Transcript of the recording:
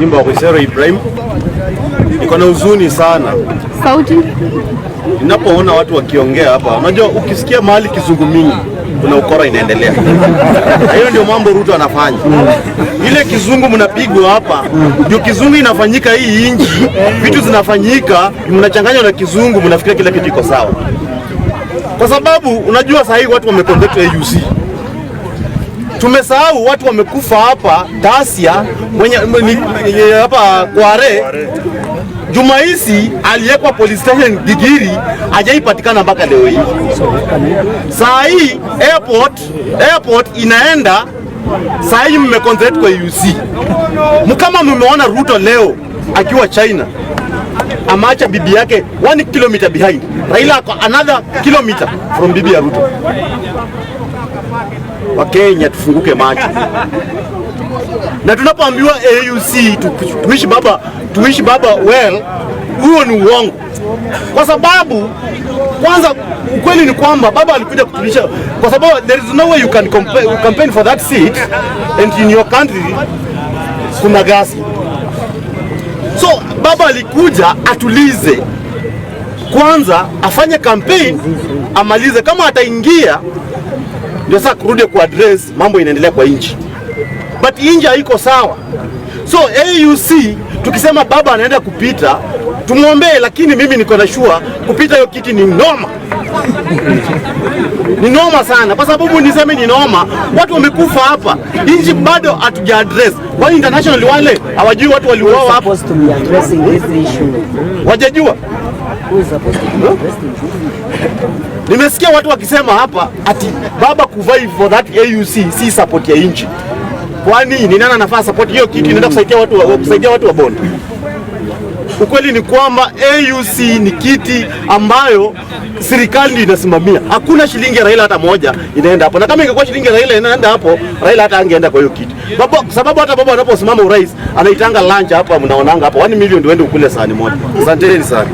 Jimbo wa Khwisero Ibrahim, niko na huzuni sana sauti ninapoona watu wakiongea hapa. Unajua, ukisikia mahali kizungu mingi kuna ukora inaendelea. Hiyo ndio mambo Ruto anafanya. Ile kizungu mnapigwa hapa ndio kizungu inafanyika hii inji, vitu zinafanyika, mnachanganywa na kizungu, mnafikiria kila kitu iko sawa. Kwa sababu unajua sasa hivi watu wameconvert AUC. Tumesahau watu wamekufa hapa Tasia, hapa Kware. Jumaisi aliyekwa police station Gigiri hajaipatikana mpaka leo hii. Saa hii airport inaenda, saa hii mmeconcentrate kwa UC. Mkama mmeona Ruto leo akiwa China, ameacha bibi yake 1 kilometer behind. Raila another kilometer from bibi ya Ruto. Wakenya tufunguke macho. Na tunapoambiwa AUC tuishi baba well, huo ni uongo. Kwa sababu kwanza ukweli ni kwamba baba alikuja kutulisha, kwa sababu there is no way you can campaign for that seat and in your country kuna gasi. So baba alikuja atulize kwanza, afanye campaign, amalize. Kama ataingia ndio sasa kurudi ku address mambo inaendelea kwa nchi. But nchi haiko sawa. So AUC tukisema baba anaenda kupita, tumuombee, lakini mimi niko na sure kupita hiyo kiti ni noma. Ni noma sana, kwa sababu niseme ni noma, watu wamekufa hapa. Nchi bado hatuja address. Kwa international wale hawajui watu waliuawa hapa. Wajajua? Nimesikia watu wakisema hapa ati baba kuvai for that AUC si support ya nchi. Kwani ni nani anafaa support hiyo kitu? Inaenda kusaidia watu wa Bondo. Ukweli ni kwamba AUC ni kiti ambayo serikali ndio inasimamia. Hakuna shilingi ya Raila hata moja inaenda hapo. Na kama ingekuwa shilingi ya Raila inaenda hapo, Raila hata angeenda kwa hiyo kiti. Sababu hata baba anaposimama urais anaitanga lunch hapa, mnaonanga hapa 1 million ndio uende ukule sahani moja. Asanteni sana.